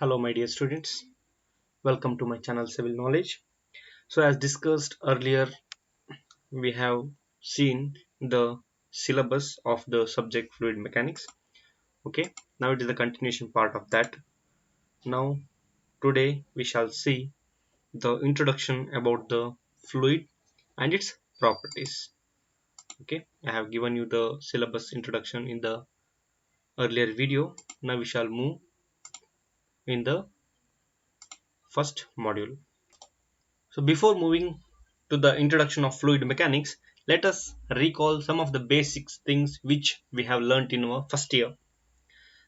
Hello my dear students, welcome to my channel Civil Knowledge. So as discussed earlier, we have seen the syllabus of the subject fluid mechanics. Okay, now it is the continuation part of that. Now today we shall see the introduction about the fluid and its properties. Okay, I have given you the syllabus introduction in the earlier video. Now we shall move in the first module. So before moving to the introduction of fluid mechanics, let us recall some of the basic things which we have learnt in our first year.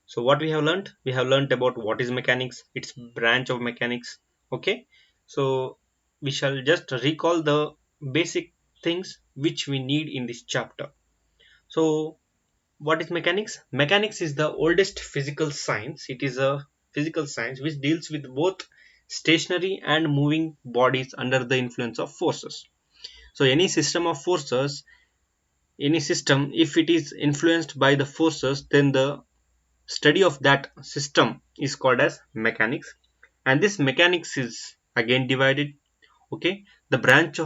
So what we have learnt? We have learnt about what is mechanics, its branch of mechanics. Okay. So we shall just recall the basic things which we need in this chapter. So what is mechanics? Mechanics is the oldest physical science. It is a physical science which deals with both stationary and moving bodies under the influence of forces. So any system of forces, any system, if it is influenced by the forces, then the study of that system is called as mechanics. And this mechanics is again divided. Okay, the branch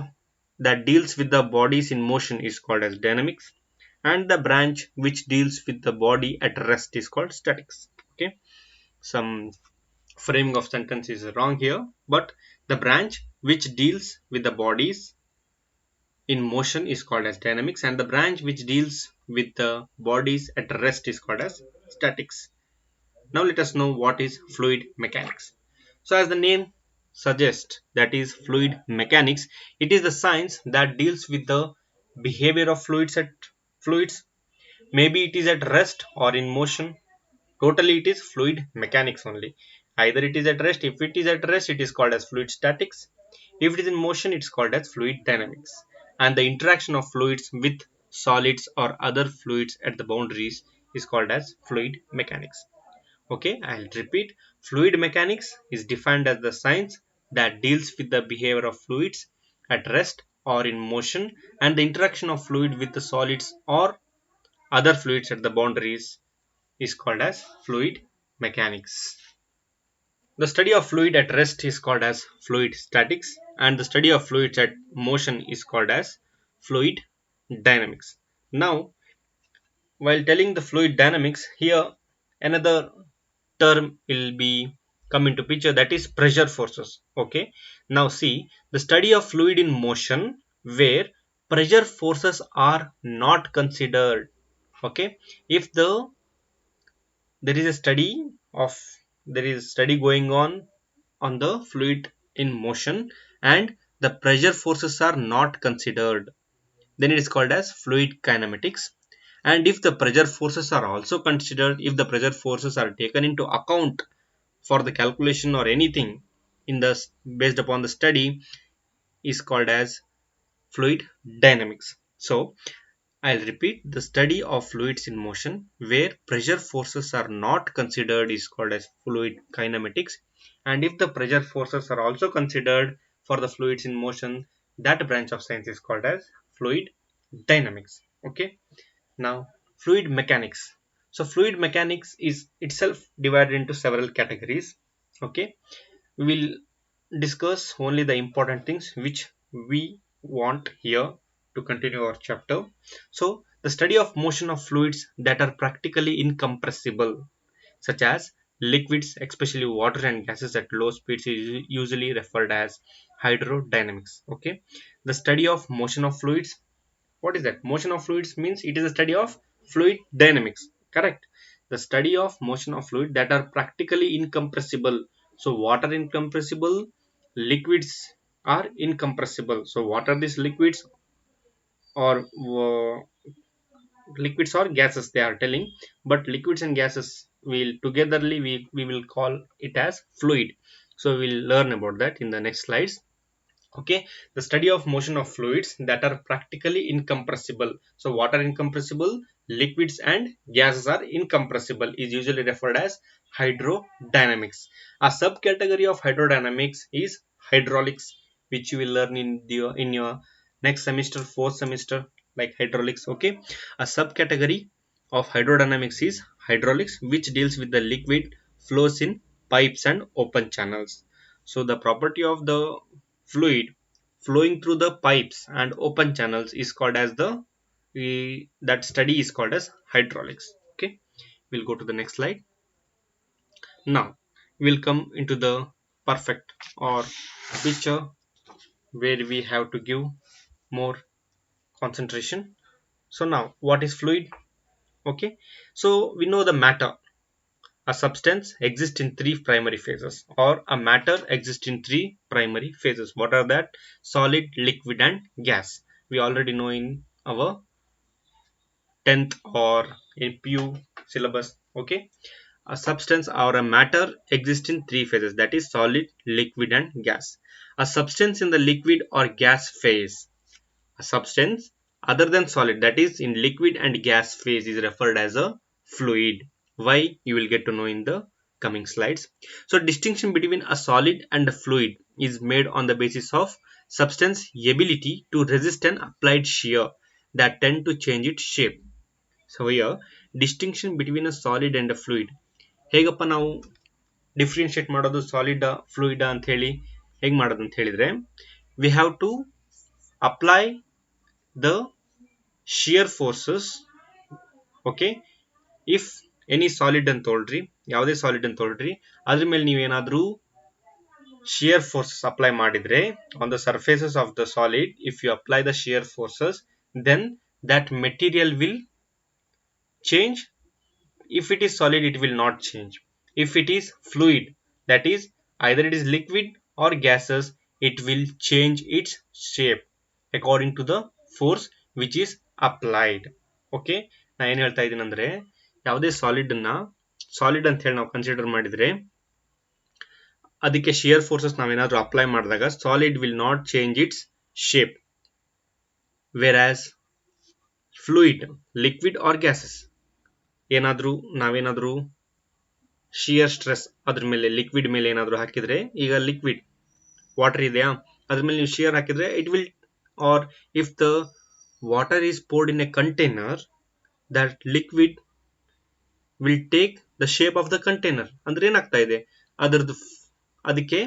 that deals with the bodies in motion is called as dynamics, and the branch which deals with the body at rest is called statics. Okay, some framing of sentence is wrong here, but the branch which deals with the bodies in motion is called as dynamics, and the branch which deals with the bodies at rest is called as statics. Now let us know what is fluid mechanics. So as the name suggests, that is fluid mechanics, it is the science that deals with the behavior of fluids. Maybe it is at rest or in motion. Totally it is fluid mechanics only. Either it is at rest. If it is at rest, it is called as fluid statics. If it is in motion, it's called as fluid dynamics. And the interaction of fluids with solids or other fluids at the boundaries is called as fluid mechanics. Okay, I'll repeat. Fluid mechanics is defined as the science that deals with the behavior of fluids at rest or in motion and the interaction of fluid with the solids or other fluids at the boundaries is called as fluid mechanics. The study of fluid at rest is called as fluid statics, and the study of fluids at motion is called as fluid dynamics. Now, while telling the fluid dynamics, here another term will be come into picture, that is pressure forces. Okay. Now see the study of fluid in motion where pressure forces are not considered. Okay. If there is a study of there is a study going on the fluid in motion and the pressure forces are not considered, then it is called as fluid kinematics. And if the pressure forces are also considered, if the pressure forces are taken into account for the calculation or anything in the based upon the study, is called as fluid dynamics. So I'll repeat, the study of fluids in motion where pressure forces are not considered is called as fluid kinematics, and if the pressure forces are also considered for the fluids in motion, that branch of science is called as fluid dynamics. Okay. Now fluid mechanics. So fluid mechanics is itself divided into several categories. Okay, we will discuss only the important things which we want here to continue our chapter. So the study of motion of fluids that are practically incompressible, such as liquids, especially water and gases at low speeds, is usually referred as hydrodynamics. Okay, the study of motion of fluids. What is that? Motion of fluids means it is a study of fluid dynamics. Correct. The study of motion of fluid that are practically incompressible. So water incompressible, liquids are incompressible. So what are these liquids or liquids or gases they are telling, but liquids and gases will togetherly we will call it as fluid. So we'll learn about that in the next slides. Okay, the study of motion of fluids that are practically incompressible. So water incompressible, liquids and gases are incompressible is usually referred as hydrodynamics. A subcategory of hydrodynamics is hydraulics, which you will learn in your next semester, fourth semester, like hydraulics. Okay, a subcategory of hydrodynamics is hydraulics, which deals with the liquid flows in pipes and open channels. So the property of the fluid flowing through the pipes and open channels is called as that study is called as hydraulics. Okay, we'll go to the next slide. Now we'll come into the perfect or picture where we have to give more concentration. So now what is fluid? Okay, so we know the matter. A substance exists in three primary phases, or a matter exists in three primary phases. What are that? Solid, liquid and gas. We already know in our 10th or in PU syllabus. Okay, a substance or a matter exists in three phases, that is solid, liquid and gas. A substance in the liquid or gas phase, a substance other than solid, that is in liquid and gas phase, is referred as a fluid. Why? You will get to know in the coming slides. So distinction between a solid and a fluid is made on the basis of substance ability to resist an applied shear that tend to change its shape. So here distinction between a solid and a fluid, ಹೇಗಪ್ಪ ನಾವು differentiate ಮಾಡೋದು solid fluid ಅಂತ ಹೇಳಿ ಹೇಗೆ ಮಾಡೋದು ಅಂತ ಹೇಳಿದ್ರೆ, we have to apply the shear forces. Okay, if any solid ಅಂತ ತೊಗೊಳ್ರಿ, ಯಾವುದೇ ಸಾಲಿಡ್ ಅಂತ ತೊಗೊಳ್ರಿ, ಅದ್ರ ಮೇಲೆ ನೀವೇನಾದ್ರೂ shear forces apply ಮಾಡಿದ್ರೆ on the surfaces of the solid, if you apply the shear forces, then that material will change. If it is solid, it will not change. If it is fluid, that is either it is liquid or gases, it will change its shape according to the force which is applied. Okay, ನಾ ಏನು ಹೇಳ್ತಾ ಇದ್ದೀನಿ ಅಂದ್ರೆ, ಯಾವುದೇ solid ಅಂತ ಹೇಳಿ ನಾವು consider ಮಾಡಿದ್ರೆ ಅದಕ್ಕೆ ಶಿಯರ್ ಫೋರ್ಸಸ್ ನಾವೇನಾದ್ರೂ ಅಪ್ಲೈ ಮಾಡಿದಾಗ solid will not change its shape. Versus fluid, liquid or gases ನಾವೇನಾದ್ರೂ ಶಿಯರ್ ಸ್ಟ್ರೆಸ್ ಅದ್ರ ಮೇಲೆ ಲಿಕ್ವಿಡ್ ಮೇಲೆ ಏನಾದರೂ ಹಾಕಿದ್ರೆ, ಈಗ ಲಿಕ್ವಿಡ್ ವಾಟರ್ ಇದೆಯಾ, ಅದ್ರ ಮೇಲೆ ನೀವು ಶಿಯರ್ ಹಾಕಿದ್ರೆ it will, or if the water is poured in a container, that liquid will take the shape of the container. ಅಂದ್ರೆ ಏನಾಗ್ತಾ ಇದೆ, ಅದಕ್ಕೆ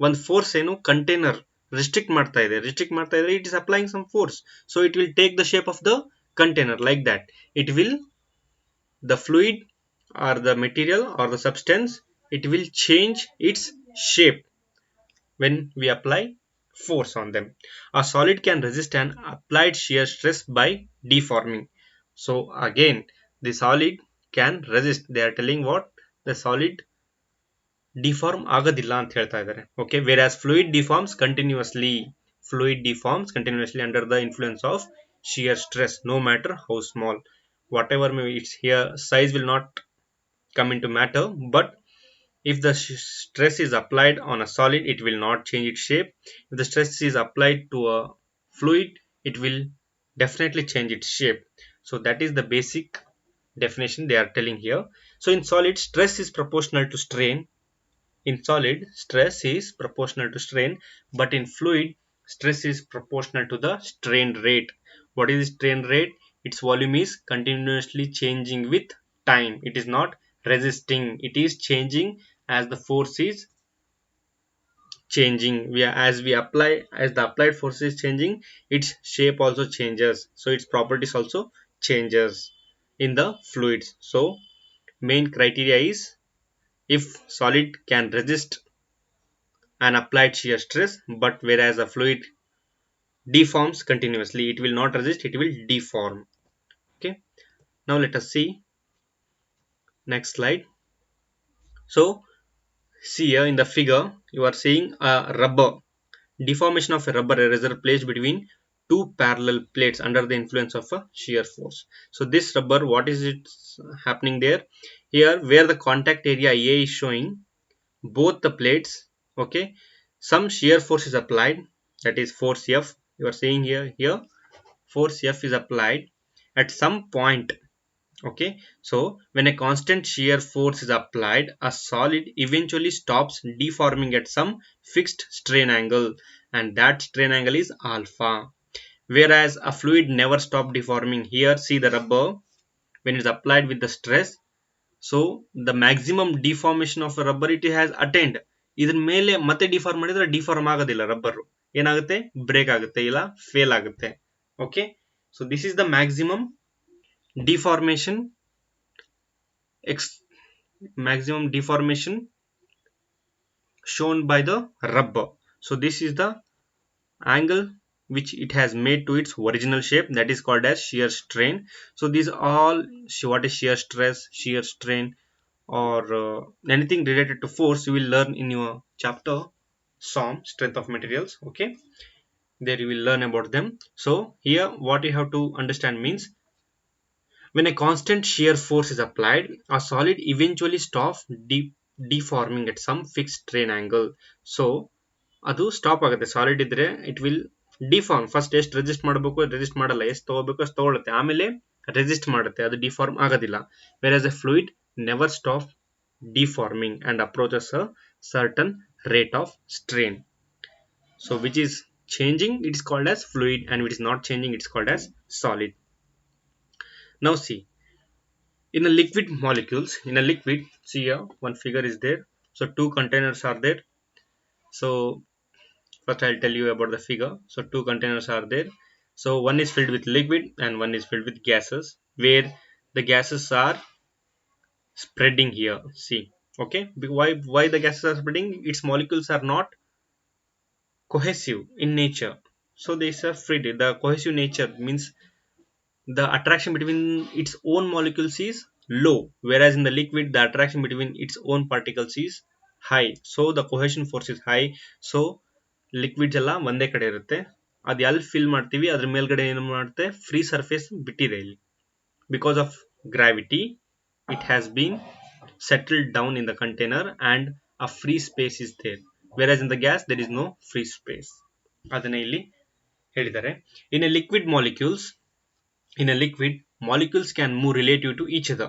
ಒಂದು ಫೋರ್ಸ್ ಏನು ಕಂಟೈನರ್ ರಿಸ್ಟ್ರಿಕ್ಟ್ ಮಾಡ್ತಾ ಇದೆ, it is applying some force, so it will take the shape of the container. Like that it will, the fluid or the material or the substance, it will change its shape when we apply force on them. A solid can resist an applied shear stress by deforming. So again, the solid can resist, they are telling what, the solid deform ಆಗೋದಿಲ್ಲ ಅಂತ ಹೇಳ್ತಾ ಇದ್ದಾರೆ. Okay, whereas fluid deforms continuously. Under the influence of shear stress, no matter how small. Whatever may be its here size will not come into matter, but if the stress is applied on a solid, it will not change its shape. If the stress is applied to a fluid, it will definitely change its shape. So that is the basic definition they are telling here. So in solid, stress is proportional to strain. But in fluid, stress is proportional to the strain rate. What is the strain rate? Its volume is continuously changing with time. It is not resisting, it is changing as the force is changing. As the applied force is changing, its shape also changes, so its properties also changes in the fluids. So main criteria is, if solid can resist an applied shear stress, but whereas a fluid deforms continuously, it will not resist, it will deform. Okay, now let us see next slide. So see here in the figure, you are seeing a rubber deformation of a rubber eraser placed between two parallel plates under the influence of a shear force. So this rubber, what is it happening there? Here where the contact area A is showing both the plates, okay, some shear force is applied, that is force F. You are seeing here force F is applied at some point. Okay, so when a constant shear force is applied, a solid eventually stops deforming at some fixed strain angle, and that strain angle is alpha. Whereas a fluid never stops deforming. Here see the rubber, when it is applied with the stress, so the maximum deformation of rubber it has attend. ಇದ್ರ ಮೇಲೆ ಮತ್ತೆ deform ಮಾಡಿದ್ರೆ deform ಆಗೋದಿಲ್ಲ, rubber ಏನಾಗುತ್ತೆ, break ಆಗುತ್ತೆ ಇಲ್ಲ fail ಆಗುತ್ತೆ. Okay, so this is the maximum deformation maximum deformation shown by the rubber. So this is the angle which it has made to its original shape, that is called as shear strain. So these all, what is shear stress, shear strain, or anything related to force you will learn in your chapter SOM, strength of materials. Okay, there you will learn about them. So here what you have to understand means, when a constant shear force is applied, a solid eventually stops deforming at some fixed strain angle. So ಅದು stop ಆಗುತ್ತೆ. Solid ಇದ್ರೆ it will deform. First ಎಷ್ಟು resist ಮಾಡಬೇಕು resist ಮಾಡಲ್ಲ, ಎಷ್ಟು ತಗೋಬೇಕು ಅಷ್ಟು ತಗೊಳುತ್ತೆ, ಆಮೇಲೆ ರೆಸಿಸ್ಟ್ ಮಾಡುತ್ತೆ, ಅದು ಡಿಫಾರ್ಮ್ ಆಗೋದಿಲ್ಲ. Wear as A fluid never stop deforming and approaches a certain rate of strain. So which is changing, it is called as fluid, and which is not changing, it is called as solid. Now see, in a liquid molecules, in a liquid, see here one figure is there. So two containers are there. So first I'll tell you about the figure. So two containers are there. So one is filled with liquid and one is filled with gases, where the gases are spreading here. See, okay, why the gases are spreading? Its molecules are not cohesive in nature, so these are free. The cohesive nature means the attraction between its own molecules is low, whereas in the liquid the attraction between its own particles is high, so the cohesion force is high. So liquids ಎಲ್ಲ ಒಂದೇ ಕಡೆ ಇರುತ್ತೆ. ಅದು ಎಲ್ಲಿ fill ಮಾಡ್ತೀವಿ ಅದ್ರ ಮೇಲ್ಗಡೆ ಏನು ಮಾಡುತ್ತೆ, ಫ್ರೀ ಸರ್ಫೇಸ್ ಬಿಟ್ಟಿದೆ ಇಲ್ಲಿ. Because of gravity it has been settled down in the container and a free space is there, where in the gas there is no free space. ಅದನ್ನ ಇಲ್ಲಿ ಹೇಳಿದ್ದಾರೆ. In a liquid molecules, in a liquid, molecules can move relative to each other,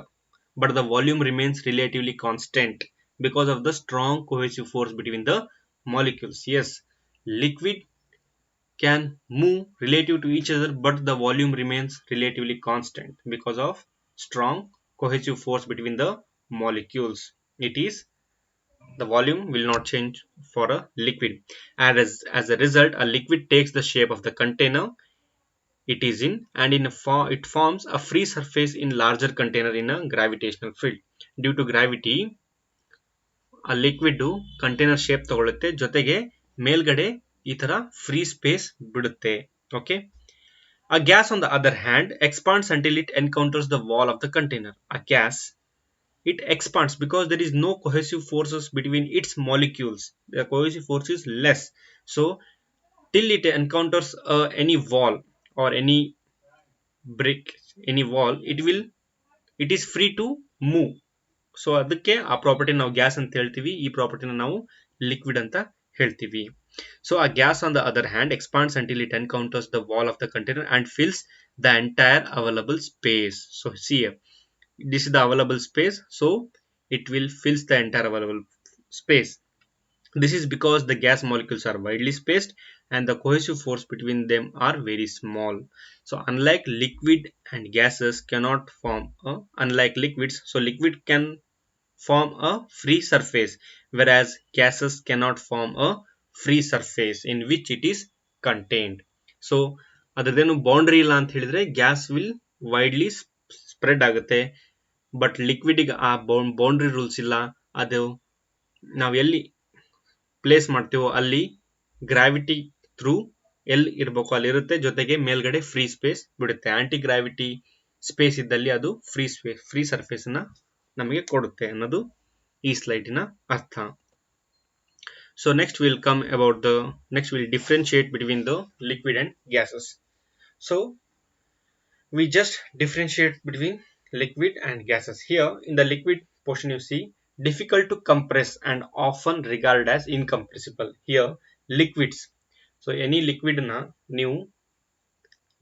but the volume remains relatively constant because of the strong cohesive force between the molecules. Yes, liquid can move relative to each other, but the volume remains relatively constant because of strong cohesive force between the molecules. It is, the volume will not change for a liquid, and as a result a liquid takes the shape of the container it is in, and it forms a free surface in larger container in a gravitational field. Due to gravity, a liquid container shape ತಗೊಳುತ್ತೆ, ಜೊತೆಗೆ ಮೇಲ್ಗಡೆ ಈ ತರ free space ಬಿಡುತ್ತೆ. Okay, a gas on the other hand expands until it encounters the wall of the container. A gas, it expands because there is no cohesive forces between its molecules. The cohesive force is less, so till it encounters any wall or any brick, any wall, it is free to move. So ಅದಕ್ಕೆ ಆ property ನಾವು gas ಅಂತ ಹೇಳ್ತೀವಿ, ಈ ಪ್ರಾಪರ್ಟಿನ ನಾವು liquid ಅಂತ ಹೇಳ್ತೀವಿ. So ಆ gas on the other hand expands until it encounters the wall of the container and fills the entire available space. So C this is the available space, so it will fills the entire available space. This is because the gas molecules are widely spaced and the cohesive force between them are very small. So unlike liquid and gases cannot form unlike liquids, so liquid can form a free surface, whereas gases cannot form a free surface in which it is contained. So ಅದರದೇನು boundary ಇಲ್ಲ ಅಂತ ಹೇಳಿದ್ರೆ gas will widely spread ಆಗುತ್ತೆ, but ಲಿಕ್ವಿಡ್ಗೆ ಆ boundary rules ಇಲ್ಲ. ಅದು ನಾವು ಎಲ್ಲಿ ಪ್ಲೇಸ್ ಮಾಡ್ತೀವೋ ಅಲ್ಲಿ ಗ್ರಾವಿಟಿ ಥ್ರೂ ಎಲ್ಲಿ ಇರಬೇಕು ಅಲ್ಲಿ ಇರುತ್ತೆ, ಜೊತೆಗೆ ಮೇಲ್ಗಡೆ ಫ್ರೀ ಸ್ಪೇಸ್ ಬಿಡುತ್ತೆ. ಆಂಟಿ ಗ್ರಾವಿಟಿ ಸ್ಪೇಸ್ ಇದ್ದಲ್ಲಿ ಅದು ಫ್ರೀ ಸರ್ಫೇಸ್ ನ ನಮಗೆ ಕೊಡುತ್ತೆ ಅನ್ನೋದು ಈ ಸ್ಲೈಡಿನ ಅರ್ಥ. So next will differentiate between the liquid and gases. So we just differentiate between liquid and gases. Here in the liquid portion you see difficult to compress and often regarded as incompressible. Here liquids, so any liquid na ನೀವು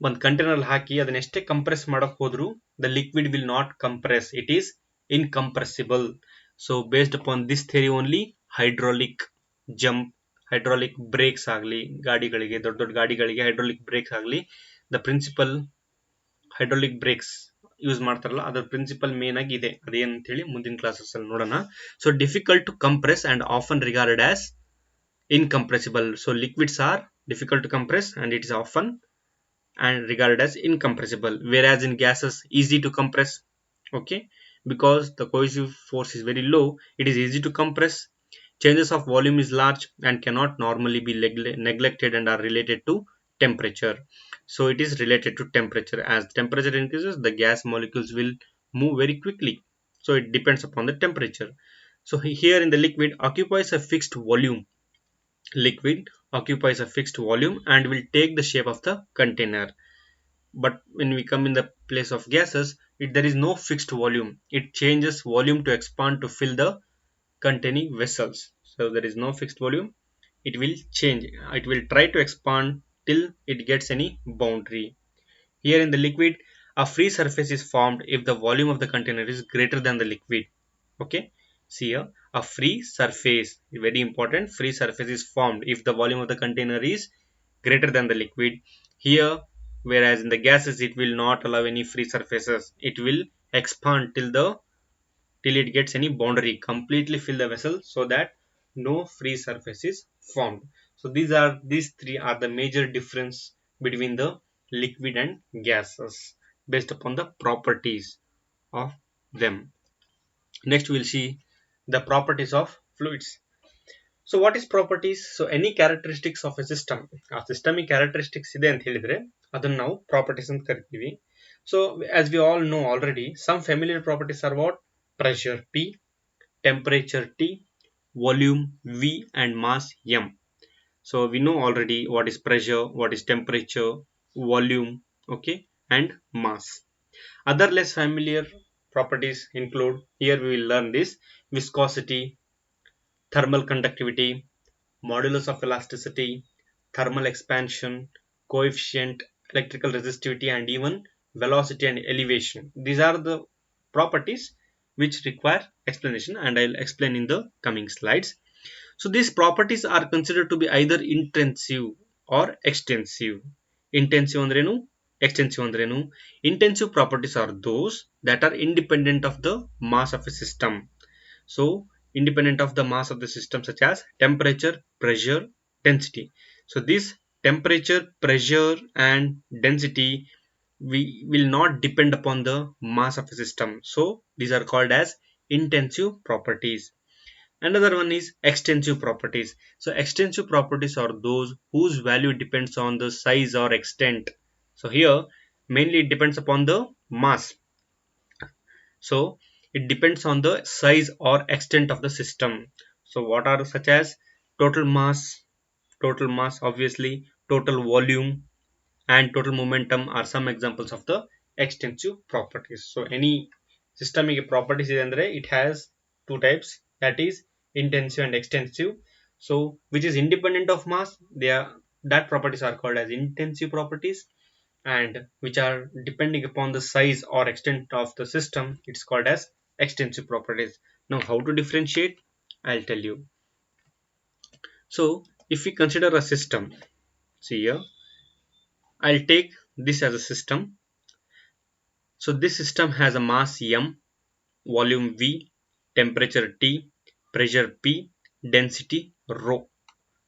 ಒಂದು container ಹಾಕಿ ಅದನ್ನ ಎಷ್ಟೇ compress ಮಾಡಕ್ ಹೋದ್ರು the liquid will not compress, it is incompressible. So based upon this theory only hydraulic brakes ಆಗಲಿ, ಗಾಡಿಗಳಿಗೆ ದೊಡ್ಡ ದೊಡ್ಡ ಗಾಡಿಗಳಿಗೆ hydraulic brakes ಆಗಲಿ, the principal hydraulic brakes use ಮಾಡ್ತಾರಲ್ಲ ಅದರ ಪ್ರಿನ್ಸಿಪಲ್ ಮೇನ್ ಆಗಿ ಇದೆ. ಅದೇನಂತ ಹೇಳಿ ಮುಂದಿನ ಕ್ಲಾಸಸ್ ಅಲ್ಲಿ ನೋಡೋಣ. So difficult to compress and often regarded as incompressible. So liquids are difficult to compress and it is often and regarded as incompressible, whereas in gases easy to compress. Okay, because the cohesive force is very low, it is easy to compress. Changes of volume is large and cannot normally be neglected and are related to temperature. So it is related to temperature. As temperature increases, the gas molecules will move very quickly. So it depends upon the temperature. So here in the liquid occupies a fixed volume. Liquid occupies a fixed volume and will take the shape of the container. But when we come in the place of gases, there is no fixed volume. It changes volume to expand to fill the containing vessels. So there is no fixed volume. It will change. It will try to expand till it gets any boundary. Here in the liquid, a free surface is formed if the volume of the container is greater than the liquid. Okay, see here, a free surface, very important, free surface is formed if the volume of the container is greater than the liquid. Here, whereas in the gases it will not allow any free surfaces, it will expand till it gets any boundary, completely fill the vessel so that no free surface is formed. So these three are the major difference between the liquid and gases based upon the properties of them. Next we'll see the properties of fluids. So what is properties? So any characteristics of a system, ಆ systemic characteristics ಇದೆ ಅಂತ ಹೇಳಿದ್ರೆ ಅದನ್ನ ನಾವು properties ಅಂತ ಕರಿತೀವಿ. So as we all know already, some familiar properties are what? Pressure P, temperature T, volume V and mass M. So we know already what is pressure, what is temperature, volume, okay, and mass. Other less familiar properties include, here we will learn this: viscosity, thermal conductivity, modulus of elasticity, thermal expansion, coefficient, electrical resistivity, and even velocity and elevation. These are the properties which require explanation, and I'll explain in the coming slides. So these properties are considered to be either intensive or extensive. Intensive andrenu, extensive andrenu. Intensive properties are those that are independent of the mass of a system. So independent of the mass of the system, such as temperature, pressure, density. So this temperature, pressure and density we will not depend upon the mass of a system. So these are called as intensive properties. Another one is extensive properties. So extensive properties are those whose value depends on the size or extent. So here mainly it depends upon the mass. So it depends on the size or extent of the system. So what are such as total mass obviously, total volume and total momentum are some examples of the extensive properties. So any systemic properties is andre, it has two types, that is intensive and extensive. So which is independent of mass, that properties are called as intensive properties, and which are depending upon the size or extent of the system, it's called as extensive properties. Now how to differentiate, I'll tell you. So if we consider a system, see here, I'll take this as a system. So this system has a mass M, volume V, temperature T, pressure P, density rho.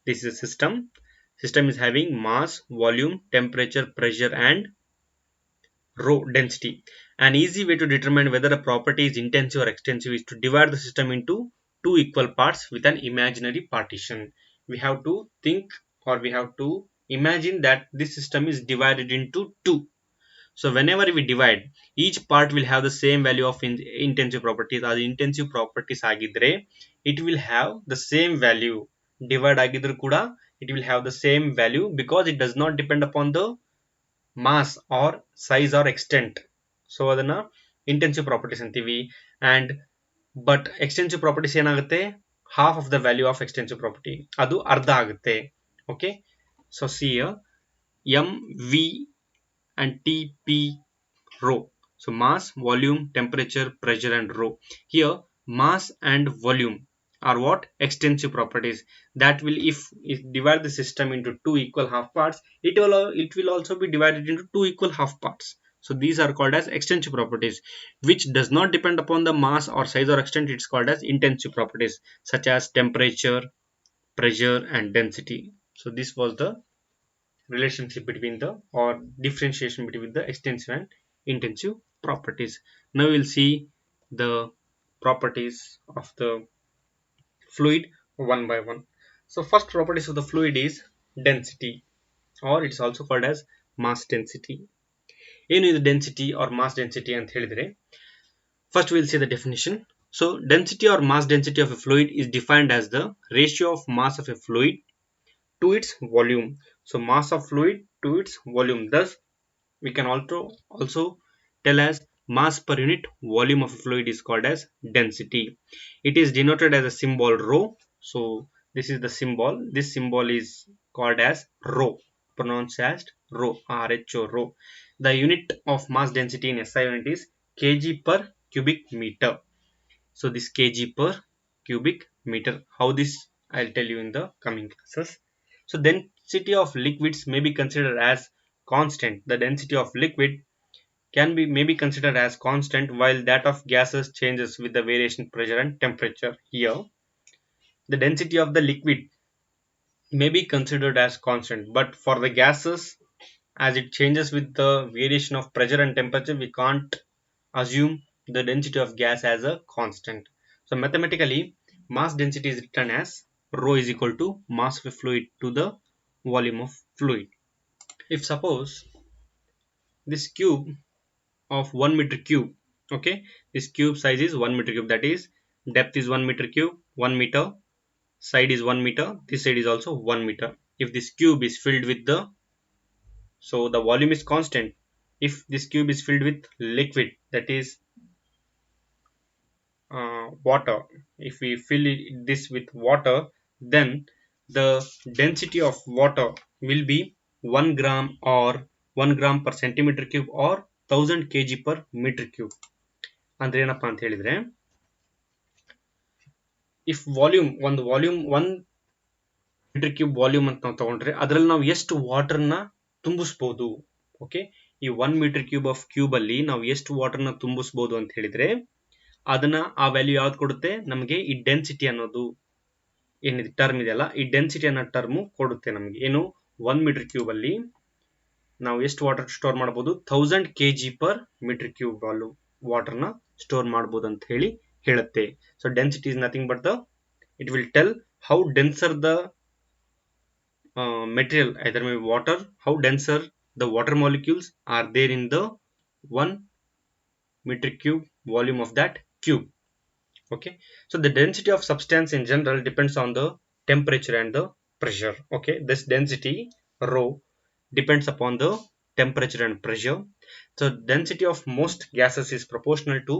This is a system. System is having mass, volume, temperature, pressure and rho, density. An easy way to determine whether a property is intensive or extensive is to divide the system into two equal parts with an imaginary partition. We have to think, or we have to imagine that this system is divided into two. So whenever we divide, each part will have the same value of intensive properties. As intensive properties agidre, it will have the same value. Divide agidru kuda, it will have the same value because it does not depend upon the mass or size or extent. So adana intensive properties antivi. And but extensive properties ಏನಾಗುತ್ತೆ, half of the value of extensive property, ಅದು ಅರ್ಧ ಆಗುತ್ತೆ. Okay, so see here, mv and tp rho. So mass, volume, temperature, pressure and rho. Here mass and volume are what? Extensive properties. That will, if divide the system into two equal half parts, it will also be divided into two equal half parts. So these are called as extensive properties, which does not depend upon the mass or size or extent. It's called as intensive properties, such as temperature, pressure, and density. So this was the relationship between the, or differentiation between the extensive and intensive properties. Now we'll see the properties of the fluid one by one. So first properties of the fluid is density, or it's also called as mass density. ಏನು ಇದು density or mass density ಅಂತ ಹೇಳಿದ್ರೆ, first we'll see the definition. So density or mass density of a fluid is defined as the ratio of mass of a fluid to its volume. So mass of fluid to its volume. Thus we can also tell as mass per unit volume of a fluid is called as density. It is denoted as a symbol rho. So this is the symbol. This symbol is called as rho, pronounced as rho, rho, rho. The unit of mass density in SI unit is kg per cubic meter. So this kg per cubic meter. How this I'll tell you in the coming classes. So density of liquids may be considered as constant. The density of liquid may be considered as constant, while that of gases changes with the variation pressure and temperature. Here the density of the liquid may be considered as constant, but for the gases, as it changes with the variation of pressure and temperature, we can't assume the density of gas as a constant. So mathematically, mass density is written as rho is equal to mass of a fluid to the volume of fluid. If suppose this cube of 1 meter cube, okay, this cube size is 1 meter cube, that is depth is 1 meter cube, 1 meter, side is 1 meter, this side is also 1 meter. If this cube is filled with the, so the volume is constant. If this cube is filled with liquid, that is water, if we fill this with water, then the density of water will be 1 gram or 1 gram per centimeter cube or 1000 kg per meter cube. ಅಂದ್ರೆ ಏನಪ್ಪಾ ಅಂತ ಹೇಳಿದ್ರೆ, if volume ಒಂದು volume 1 metre cube volume ಅಂತ ನಾವು ತಗೊಂಡ್ರೆ ಅದರಲ್ಲಿ ನಾವು ಎಷ್ಟು ವಾಟರ್ನ ತುಂಬಿಸಬಹುದು. ಓಕೆ, ಈ 1 ಮೀಟರ್ ಕ್ಯೂಬ್ ಆಫ್ ಕ್ಯೂಬ್ ಅಲ್ಲಿ ನಾವು ಎಷ್ಟು ವಾಟರ್ನ ತುಂಬಿಸಬಹುದು ಅಂತ ಹೇಳಿದ್ರೆ, ಅದನ್ನ ಆ ವ್ಯಾಲ್ಯೂ ಯಾವ್ದು ಕೊಡುತ್ತೆ ನಮಗೆ, ಈ ಡೆನ್ಸಿಟಿ ಅನ್ನೋದು ಏನಿದೆ ಟರ್ಮ್ ಇದೆಯಲ್ಲ, ಈ ಡೆನ್ಸಿಟಿ ಅನ್ನೋ ಟರ್ಮ್ ಕೊಡುತ್ತೆ ನಮಗೆ. ಏನು, 1 ಮೀಟರ್ ಕ್ಯೂಬ್ ಅಲ್ಲಿ ನಾವು ಎಷ್ಟು ವಾಟರ್ ಸ್ಟೋರ್ ಮಾಡಬಹುದು, 1000 kg per ಮೀಟರ್ ಕ್ಯೂಬ್ ವಾಟರ್ನ ಸ್ಟೋರ್ ಮಾಡಬಹುದು ಅಂತ ಹೇಳುತ್ತೆ. So density is nothing but the, it will tell how denser the material, either maybe water, how denser the water molecules are there in the 1 meter cube volume of that cube. Okay, so the density of substance in general depends on the temperature and the pressure. Okay, this density rho depends upon the temperature and pressure. So density of most gases is proportional to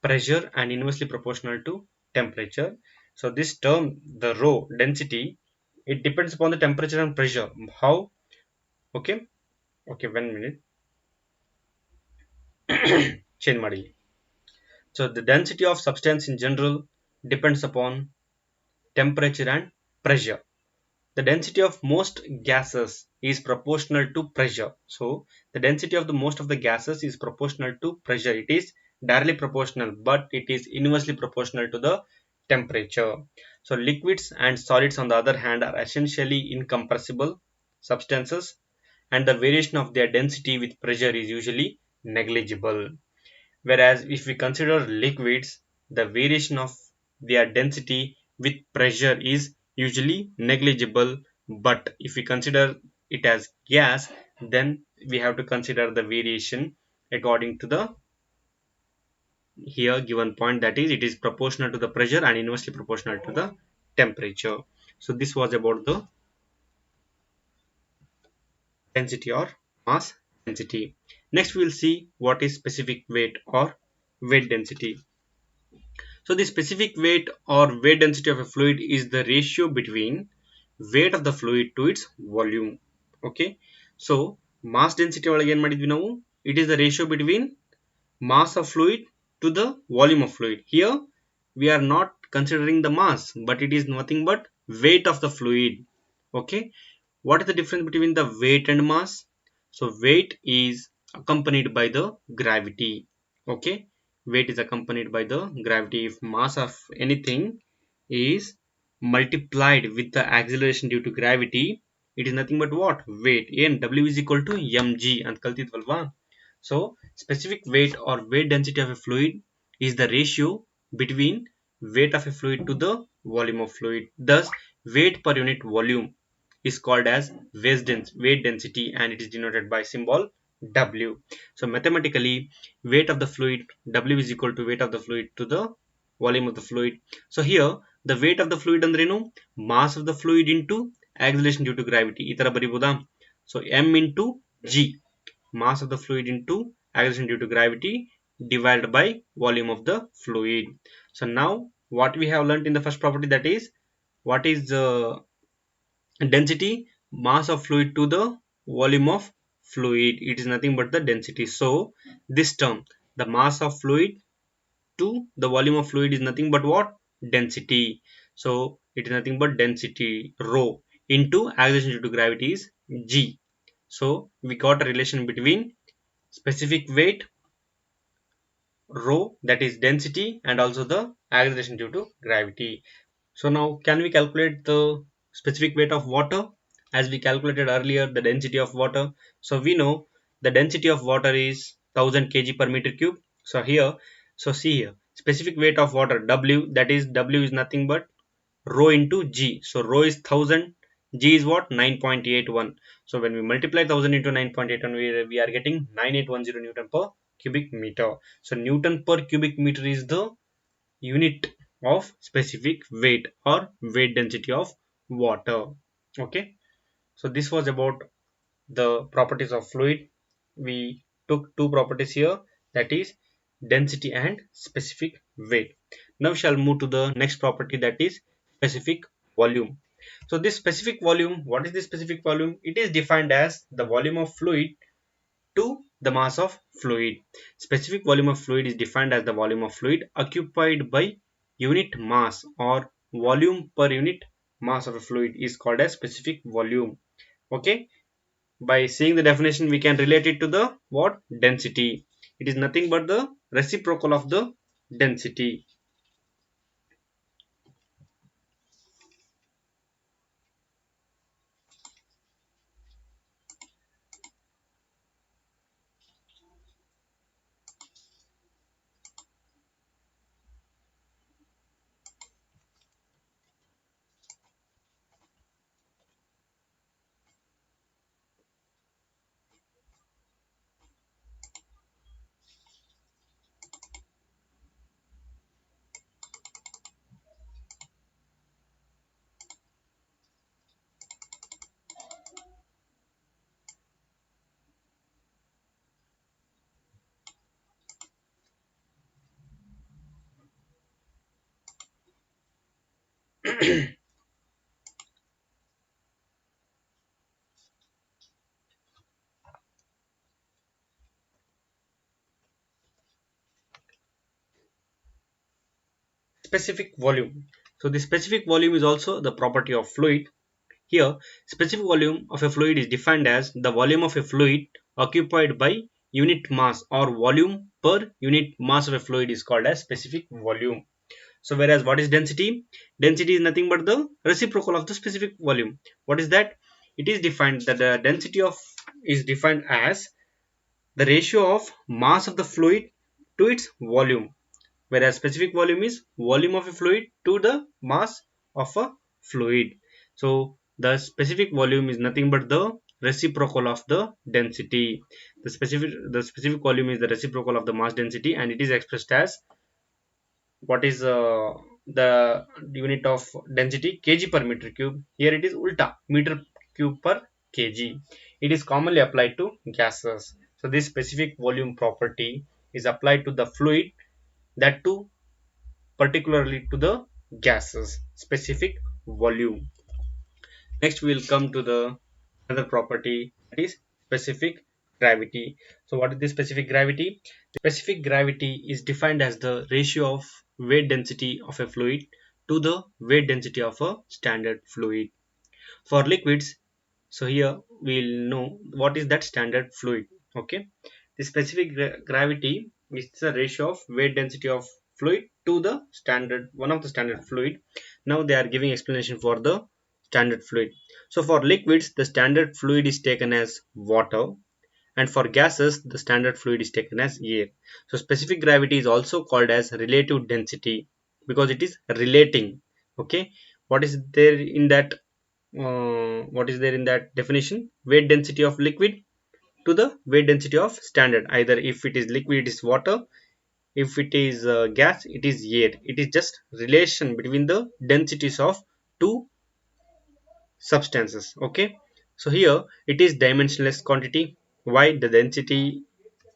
pressure and inversely proportional to temperature. So this term, the rho density, it depends upon the temperature and pressure. How? Okay, okay, 1 minute. Change ಮಾಡಿ. So the density of substance in general depends upon temperature and pressure. The density of most gases is proportional to pressure. So the density of the most of the gases is proportional to pressure. It is directly proportional, but it is inversely proportional to the temperature. So liquids and solids on the other hand are essentially incompressible substances, and the variation of their density with pressure is usually negligible. Whereas if we consider liquids, the variation of their density with pressure is usually negligible. But if we consider it as gas, then we have to consider the variation according to the here given point, that is it is proportional to the pressure and inversely proportional to the temperature. So this was about the density or mass density. Next we will see what is specific weight or weight density. So the specific weight or weight density of a fluid is the ratio between weight of the fluid to its volume. Okay, so mass density ಒಳಗೆ ಏನು ಮಾಡಿದ್ವಿ ನಾವು, it is the ratio between mass of fluid to the volume of fluid. Here we are not considering the mass, but it is nothing but weight of the fluid. Okay, what is the difference between the weight and mass? So weight is accompanied by the gravity. Okay, weight is accompanied by the gravity. If mass of anything is multiplied with the acceleration due to gravity, it is nothing but what? Weight. And W is equal to mg ಅಂತ ಕಲ್ತಿದ್ವಲ್ವಾ? So specific weight or weight density of a fluid is the ratio between weight of a fluid to the volume of fluid. Thus weight per unit volume is called as weight density, and it is denoted by symbol W. So mathematically, weight of the fluid W is equal to weight of the fluid to the volume of the fluid. So here the weight of the fluid ಅಂದ್ರೇನು? Mass of the fluid into acceleration due to gravity. ಈ ತರ ಬರಿಬಹುದಾ? So m into g, mass of the fluid into acceleration due to gravity divided by volume of the fluid. So now what we have learnt in the first property, that is what is density? Mass of fluid to the volume of fluid, it is nothing but the density. So this term, the mass of fluid to the volume of fluid, is nothing but what? Density. So it is nothing but density rho into acceleration due to gravity is g. So we got a relation between specific weight rho, that is density, and also the acceleration due to gravity. So now can we calculate the specific weight of water? As we calculated earlier the density of water. So we know the density of water is 1000 kg per meter cube. So here, so see here, specific weight of water W, that is W is nothing but rho into G. So rho is 1000, G is what? 9.81. So when we multiply 1000 into 9.81, we are getting 9810 Newton per cubic meter. So Newton per cubic meter is the unit of specific weight or weight density of water. Okay, so this was about the properties of fluid. We took two properties here, that is density and specific weight. Now we shall move to the next property, that is specific volume. So this specific volume, what is the specific volume? It is defined as the volume of fluid to the mass of fluid. Specific volume of fluid is defined as the volume of fluid occupied by unit mass, or volume per unit mass of a fluid is called as specific volume. Okay, by seeing the definition we can relate it to the what? Density. It is nothing but the reciprocal of the density. Specific volume. So the specific volume is also the property of fluid. Here, specific volume of a fluid is defined as the volume of a fluid occupied by unit mass, or volume per unit mass of a fluid is called as specific volume. So whereas what is density? Density is nothing but the reciprocal of the specific volume. What is that? It is defined that the density of is defined as the ratio of mass of the fluid to its volume, whereas specific volume is volume of a fluid to the mass of a fluid. So the specific volume is nothing but the reciprocal of the density. The specific volume is the reciprocal of the mass density, and it is expressed as what is the unit of density? Kg per meter cube. Here it is ulta, meter cube per kg. It is commonly applied to gases. So this specific volume property is applied to the fluid, that too particularly to the gases. Specific volume. Next we will come to the another property, that is specific gravity. So what is the specific gravity? Specific gravity is defined as the ratio of weight density of a fluid to the weight density of a standard fluid. For liquids, so here we'll know what is that standard fluid. Okay, The specific gravity is the ratio of weight density of fluid to the standard one of the standard fluid. Now they are giving explanation for the standard fluid. So for liquids, the standard fluid is taken as water, and for gases, the standard fluid is taken as air. So specific gravity is also called as relative density because it is relating. Okay, what is there in that? What is there in that definition? Weight density of liquid to the weight density of standard. Either if it is liquid, it is water. If it is gas, it is air. It is just relation between the densities of two substances. Okay, so here it is dimensionless quantity. Why? The density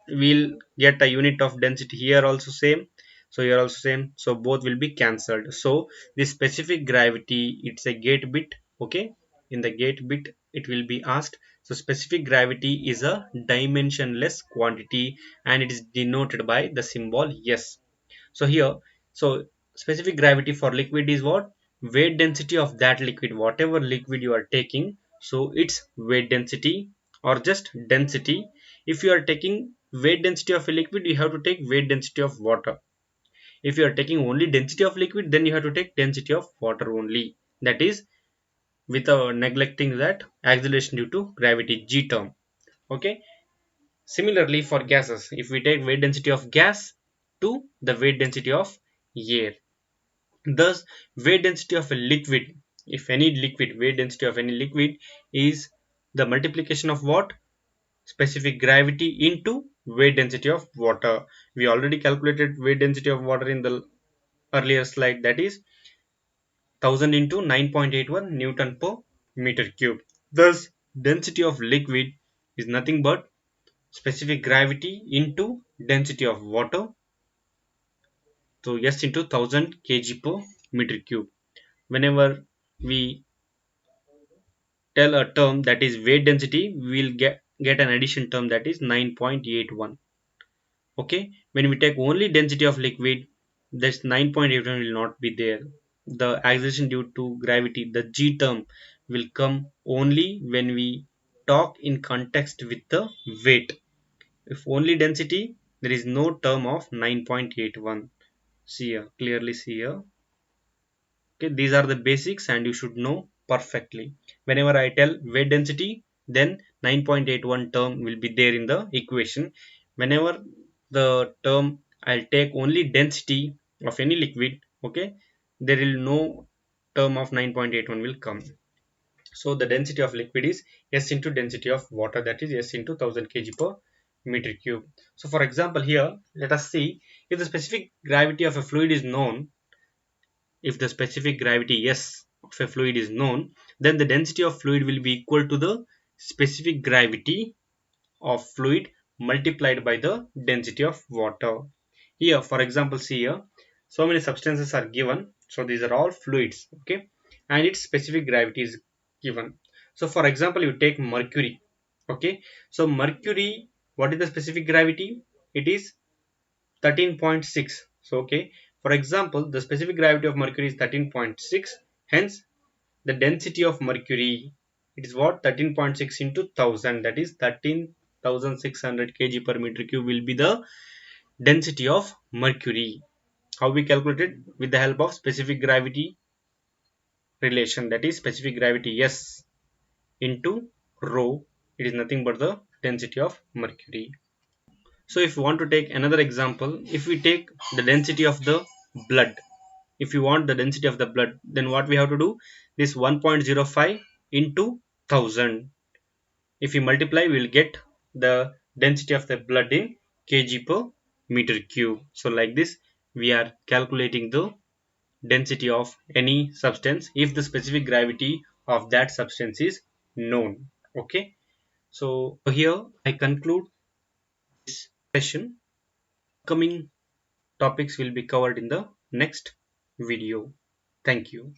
will get a unit of density here also same, so here also same, so both will be cancelled. So this specific gravity, it's a gate bit. Okay, in the gate bit it will be asked. So specific gravity is a dimensionless quantity and it is denoted by the symbol S. So here, so specific gravity for liquid is what? Weight density of that liquid, whatever liquid you are taking. So its weight density or just density. If you are taking weight density of a liquid, you have to take weight density of water. If you are taking only density of liquid, then you have to take density of water only. That is without neglecting that acceleration due to gravity G term. Okay. Similarly for gases, if we take weight density of gas to the weight density of air. Thus, weight density of a liquid, if any liquid, weight density of any liquid is the multiplication of what? Specific gravity into weight density of water. We already calculated weight density of water in the earlier slide, that is 1000 into 9.81 Newton per meter cube. Thus, density of liquid is nothing but specific gravity into density of water. So, S into 1000 kg per meter cube. Whenever we tell a term that is weight density, we will get an addition term that is 9.81. Okay, when we take only density of liquid, this 9.81 will not be there. The acceleration due to gravity, the G term, will come only when we talk in context with the weight. If only density, there is no term of 9.81. See here, clearly see here. Okay, these are the basics and you should know perfectly. Whenever I tell weight density, then 9.81 term will be there in the equation. Whenever the term I'll take only density of any liquid, okay, there will no term of 9.81 will come. So the density of liquid is S into density of water, that is S into 1000 kg per meter cube. So for example here, let us see if the specific gravity of a fluid is known. If the specific gravity S of a fluid is known, then the density of fluid will be equal to the specific gravity of fluid multiplied by the density of water. Here, for example, see here, so many substances are given. So these are all fluids, okay, and its specific gravity is given. So for example, you take mercury, okay. So mercury, what is the specific gravity? It is 13.6. So okay, for example, the specific gravity of mercury is 13.6. Hence, the density of mercury, it is what? 13.6 into 1000, that is 13,600 kg per meter cube will be the density of mercury. How we calculated? With the help of specific gravity relation, that is specific gravity S into rho. It is nothing but the density of mercury. So if you want to take another example, if we take the density of the blood, if you want the density of the blood, then what we have to do? This 1.05 into 1000. If we multiply, we will get the density of the blood in kg per meter cube. So like this, we are calculating the density of any substance if the specific gravity of that substance is known. Okay. So here I conclude this session. Coming topics will be covered in the next video. Thank you.